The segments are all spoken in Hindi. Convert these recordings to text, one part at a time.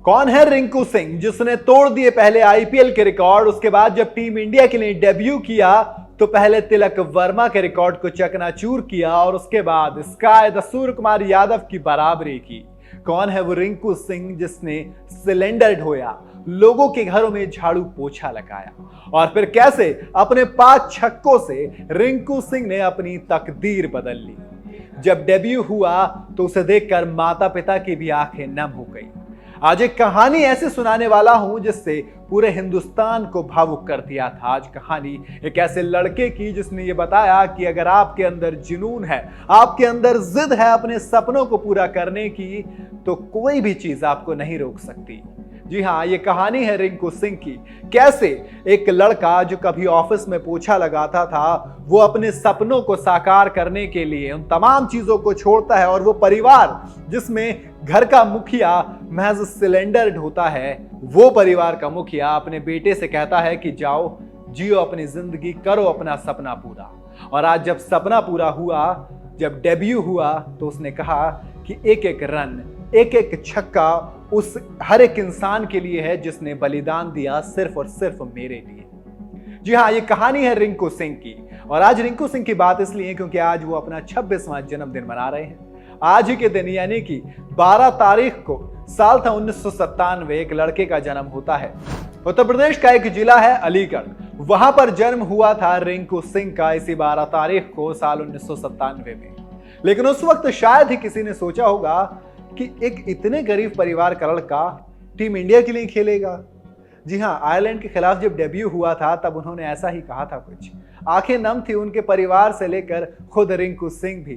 कौन है रिंकू सिंह, जिसने तोड़ दिए पहले आईपीएल के रिकॉर्ड। उसके बाद जब टीम इंडिया के लिए डेब्यू किया तो पहले तिलक वर्मा के रिकॉर्ड को चकनाचूर किया और उसके बाद स्काई द सूर्य कुमार यादव की बराबरी की। कौन है वो रिंकू सिंह जिसने सिलेंडर ढोया, लोगों के घरों में झाड़ू पोछा लगाया और फिर कैसे अपने 5 छक्कों से रिंकू सिंह ने अपनी तकदीर बदल ली। जब डेब्यू हुआ तो उसे देखकर माता पिता की भी आंखें नम हो गई। आज एक कहानी ऐसे सुनाने वाला हूं जिससे पूरे हिंदुस्तान को भावुक कर दिया था। आज कहानी एक ऐसे लड़के की जिसने ये बताया कि अगर आपके अंदर जुनून है, आपके अंदर जिद है अपने सपनों को पूरा करने की, तो कोई भी चीज आपको नहीं रोक सकती। जी हाँ, ये कहानी है रिंकू सिंह की। कैसे एक लड़का जो कभी ऑफिस में पोछा लगाता था, वो अपने सपनों को साकार करने के लिए उन तमाम चीजों को छोड़ता है और वो परिवार जिसमें घर का मुखिया महज सिलेंडर ढोता है, वो परिवार का मुखिया अपने बेटे से कहता है कि जाओ जियो अपनी जिंदगी, करो अपना सपना पूरा। और आज जब सपना पूरा हुआ, जब डेब्यू हुआ, तो उसने कहा कि एक एक रन, एक एक छक्का उस हर एक इंसान के लिए है जिसने बलिदान दिया सिर्फ और सिर्फ मेरे लिए। जी हाँ, ये कहानी है रिंकू सिंह की। और आज रिंकू सिंह की बात इसलिए क्योंकि आज वो अपना 26वां जन्मदिन मना रहे हैं। आज ही के दिन यानी कि 12 तारीख को साल था 1997, एक लड़के का जन्म होता है। उत्तर प्रदेश का एक जिला है अलीगढ़, वहां पर जन्म हुआ था रिंकू सिंह का इसी 12 तारीख को साल 1997 में। लेकिन उस वक्त शायद ही किसी ने सोचा होगा कि एक इतने गरीब परिवार का लड़का टीम इंडिया के लिए खेलेगा। जी हाँ, आयरलैंड के खिलाफ जब डेब्यू हुआ था तब उन्होंने ऐसा ही कहा था कुछ। आंखें नम थी उनके परिवार से लेकर खुद रिंकू सिंह भी,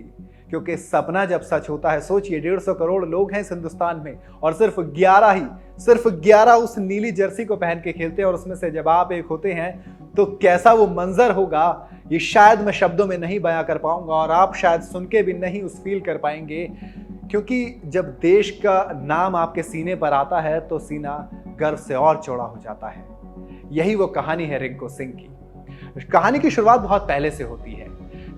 क्योंकि सपना जब सच होता है, सोचिए 150 करोड़ लोग हैं इस हिंदुस्तान में और सिर्फ 11 उस नीली जर्सी को पहन के खेलते हैं और उसमें से जब आप एक होते हैं तो कैसा वो मंजर होगा, ये शायद मैं शब्दों में नहीं बयां कर पाऊंगा और आप शायद सुन के भी नहीं उस फील कर पाएंगे। क्योंकि जब देश का नाम आपके सीने पर आता है तो सीना गर्व से और चौड़ा हो जाता है। यही वो कहानी है रिंकू सिंह की। कहानी की शुरुआत बहुत पहले से होती है,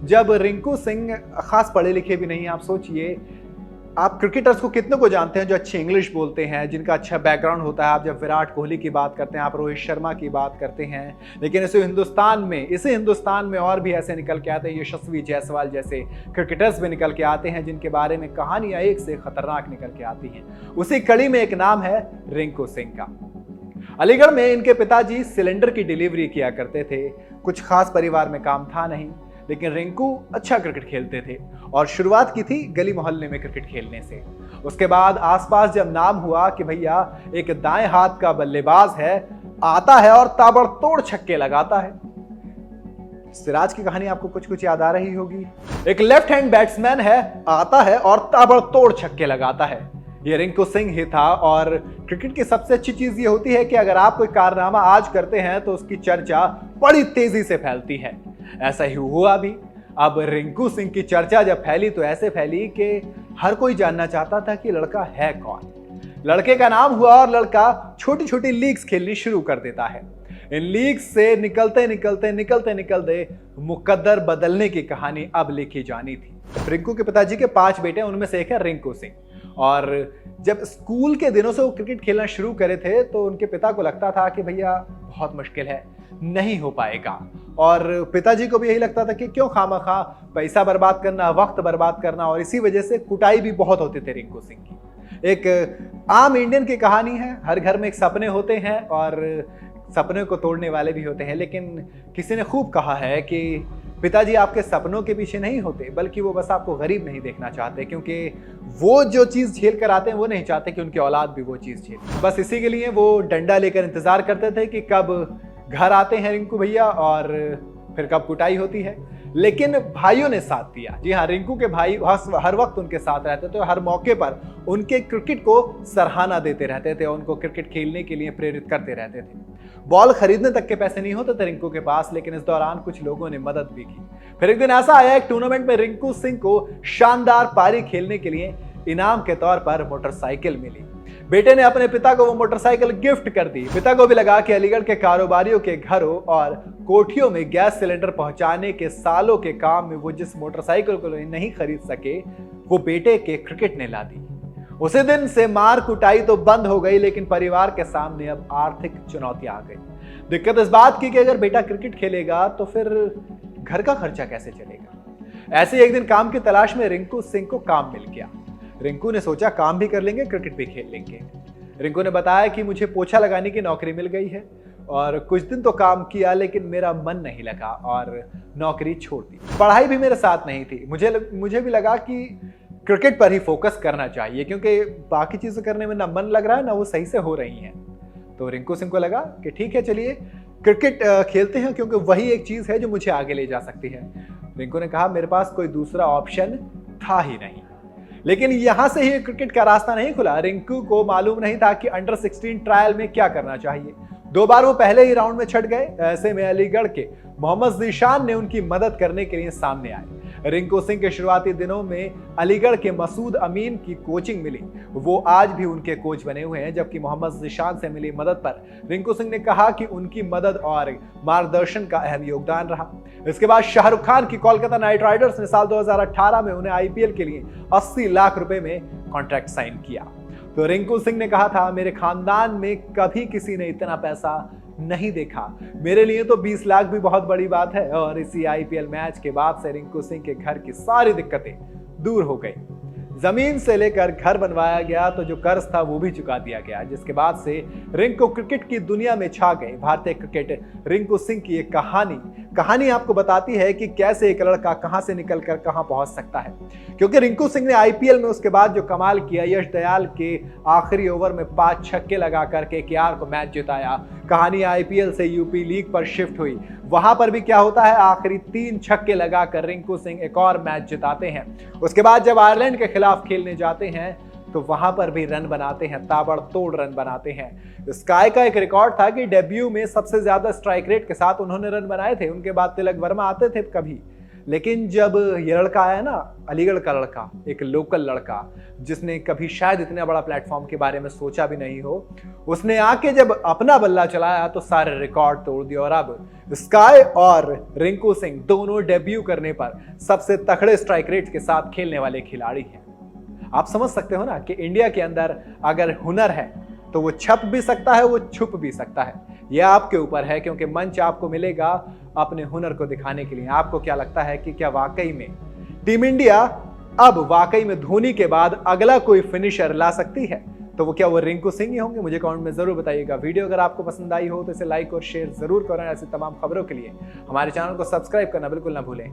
जब रिंकू सिंह खास पढ़े लिखे भी नहीं। आप सोचिए, आप क्रिकेटर्स को कितने को जानते हैं जो अच्छी इंग्लिश बोलते हैं, जिनका अच्छा बैकग्राउंड होता है। आप जब विराट कोहली की बात करते हैं, आप रोहित शर्मा की बात करते हैं, लेकिन इसे हिंदुस्तान में और भी ऐसे निकल के आते हैं। यशस्वी जायसवाल जैसे क्रिकेटर्स भी निकल के आते हैं जिनके बारे में कहानियां एक से खतरनाक निकल के आती हैं। उसी कड़ी में एक नाम है रिंकू सिंह का। अलीगढ़ में इनके पिताजी सिलेंडर की डिलीवरी किया करते थे। कुछ खास परिवार में काम था नहीं, लेकिन रिंकू अच्छा क्रिकेट खेलते थे और शुरुआत की थी गली मोहल्ले में क्रिकेट खेलने से। उसके बाद आसपास जब नाम हुआ कि भैया एक दाएं हाथ का बल्लेबाज है, आता है और ताबड़तोड़ छक्के लगाता है। सिराज की कहानी आपको कुछ कुछ याद आ रही होगी। एक लेफ्ट हैंड बैट्समैन है, आता है और ताबड़तोड़ छक्के लगाता है। ये रिंकू सिंह ही था। और क्रिकेट की सबसे अच्छी चीज ये होती है कि अगर आप कोई कारनामा आज करते हैं तो उसकी चर्चा बड़ी तेजी से फैलती है। ऐसा ही हुआ भी। अब रिंकू सिंह की चर्चा जब फैली तो ऐसे फैली कि हर कोई जानना चाहता था कि लड़का है कौन। लड़के का नाम हुआ और लड़का छोटी छोटी लीग्स खेलनी शुरू कर देता है। इन लीग्स से निकलते मुकद्दर बदलने की कहानी अब लिखी जानी थी। रिंकू के पिताजी के 5 बेटे, उनमें से एक है रिंकू सिंह। और जब स्कूल के दिनों से वो क्रिकेट खेलना शुरू करे थे तो उनके पिता को लगता था कि भैया बहुत मुश्किल है, नहीं हो पाएगा। और पिताजी को भी यही लगता था कि क्यों खामखा पैसा बर्बाद करना, वक्त बर्बाद करना। और इसी वजह से कुटाई भी बहुत होती थी रिंकू सिंह की। एक आम इंडियन की कहानी है, हर घर में एक सपने होते हैं और सपने को तोड़ने वाले भी होते हैं। लेकिन किसी ने खूब कहा है कि पिताजी आपके सपनों के पीछे नहीं होते, बल्कि वो बस आपको गरीब नहीं देखना चाहते, क्योंकि वो जो चीज़ झेल कर आते हैं वो नहीं चाहते कि उनकी औलाद भी वो चीज़ झेले। बस इसी के लिए वो डंडा लेकर इंतजार करते थे कि कब घर आते हैं रिंकू भैया और फिर कब कुटाई होती है। लेकिन भाइयों ने साथ दिया। जी हाँ, रिंकू के भाई हर वक्त उनके साथ रहते थे, हर मौके पर उनके क्रिकेट को सराहना देते रहते थे, उनको क्रिकेट खेलने के लिए प्रेरित करते रहते थे। बॉल खरीदने तक के पैसे नहीं होते थे रिंकू के पास, लेकिन इस दौरान कुछ लोगों ने मदद भी की। फिर एक दिन ऐसा आया, एक टूर्नामेंट में रिंकू सिंह को शानदार पारी खेलने के लिए इनाम के तौर पर मोटरसाइकिल मिली। बेटे ने अपने पिता को वो मोटरसाइकिल गिफ्ट कर दी। पिता को भी लगा कि अलीगढ़ के कारोबारियों के घरों और कोठियों में गैस सिलेंडर पहुंचाने के सालों के काम में वो जिस मोटरसाइकिल को नहीं खरीद सके, वो बेटे के क्रिकेट ने ला दी। उसी दिन से मार कुटाई तो बंद हो गई, लेकिन परिवार के सामने अब आर्थिक चुनौतियां आ गई। दिक्कत इस बात की कि अगर बेटा क्रिकेट खेलेगा तो फिर घर का खर्चा कैसे चलेगा। ऐसे ही एक दिन काम की तलाश में रिंकू सिंह को काम मिल गया। रिंकू ने सोचा काम भी कर लेंगे, क्रिकेट भी खेल लेंगे। रिंकू ने बताया कि मुझे पोछा लगाने की नौकरी मिल गई है और कुछ दिन तो काम किया, लेकिन मेरा मन नहीं लगा और नौकरी छोड़ दी। पढ़ाई भी मेरे साथ नहीं थी। मुझे भी लगा कि क्रिकेट पर ही फोकस करना चाहिए, क्योंकि बाकी चीजें करने में ना मन लग रहा है ना वो सही से हो रही हैं। तो रिंकू सिंह को लगा कि ठीक है, चलिए क्रिकेट खेलते हैं, क्योंकि वही एक चीज है जो मुझे आगे ले जा सकती है। रिंकू ने कहा मेरे पास कोई दूसरा ऑप्शन था ही नहीं। लेकिन यहां से ही क्रिकेट का रास्ता नहीं खुला। रिंकू को मालूम नहीं था कि अंडर 16 ट्रायल में क्या करना चाहिए। 2 बार वो पहले ही राउंड में छट गए। ऐसे में अलीगढ़ के मोहम्मद ज़ीशान ने उनकी मदद करने के लिए सामने आए। रिंकू सिंह के शुरुआती दिनों में अलीगढ़ के मसूद अमीन की कोचिंग मिली। वो आज भी उनके कोच बने हुए हैं, जबकि मोहम्मद ज़ीशान से मिली मदद पर रिंकू सिंह ने कहा कि उनकी मदद और मार्गदर्शन का अहम योगदान रहा। इसके बाद शाहरुख खान की कोलकाता नाइट राइडर्स ने साल 2018 में उन्हें आईपीएल के लिए 80 लाख रुपए में कॉन्ट्रैक्ट साइन किया। तो रिंकू सिंह ने कहा था मेरे खानदान में कभी किसी ने इतना पैसा नहीं देखा, मेरे लिए तो 20 लाख भी बहुत बड़ी बात है। और इसी आईपीएल मैच के बाद से रिंकू सिंह के घर की सारी दिक्कतें दूर हो गई। जमीन से लेकर घर बनवाया गया, तो जो कर्ज था वो भी चुका दिया गया, जिसके बाद से रिंकू क्रिकेट की दुनिया में छा गए। भारतीय क्रिकेट रिंकू सिंह की एक कहानी आपको बताती है कि कैसे एक लड़का कहां से निकलकर कहां पहुंच सकता है। क्योंकि रिंकू सिंह ने आईपीएल में उसके बाद जो कमाल किया, यश दयाल के आखिरी ओवर में 5 छक्के लगाकर केकेआर को मैच जिताया। कहानी आईपीएल से यूपी लीग पर शिफ्ट हुई। वहां पर भी क्या होता है, आखिरी 3 छक्के लगाकर रिंकू सिंह एक और मैच जिताते हैं। उसके बाद जब आयरलैंड के खिलाफ खेलने जाते हैं तो वहां पर भी रन बनाते हैं, ताबड़तोड़ रन बनाते हैं। स्काई का एक रिकॉर्ड था कि डेब्यू में सबसे ज्यादा स्ट्राइक रेट के साथ उन्होंने रन बनाए थे। उनके बाद तिलक वर्मा आते थे कभी। लेकिन जब ये लड़का आया ना, अलीगढ़ का लड़का, एक लोकल लड़का जिसने कभी शायद इतने बड़ा प्लेटफॉर्म के बारे में सोचा भी नहीं हो, उसने आके जब अपना बल्ला चलाया तो सारे रिकॉर्ड तोड़ दिए। और अब स्काई और रिंकू सिंह दोनों डेब्यू करने पर सबसे तगड़े स्ट्राइक रेट के साथ खेलने वाले खिलाड़ी हैं। आप समझ सकते हो ना कि इंडिया के अंदर अगर हुनर है तो वो छप भी सकता है, वो छुप भी सकता है। यह आपके ऊपर है, क्योंकि मंच आपको मिलेगा अपने हुनर को दिखाने के लिए। आपको क्या लगता है कि क्या वाकई में टीम इंडिया अब वाकई में धोनी के बाद अगला कोई फिनिशर ला सकती है? तो वो क्या वो रिंकू सिंह ही होंगे? मुझे कमेंट में जरूर बताइएगा। वीडियो अगर आपको पसंद आई हो तो इसे लाइक और शेयर जरूर करें। ऐसी तमाम खबरों के लिए हमारे चैनल को सब्सक्राइब करना बिल्कुल ना भूलें।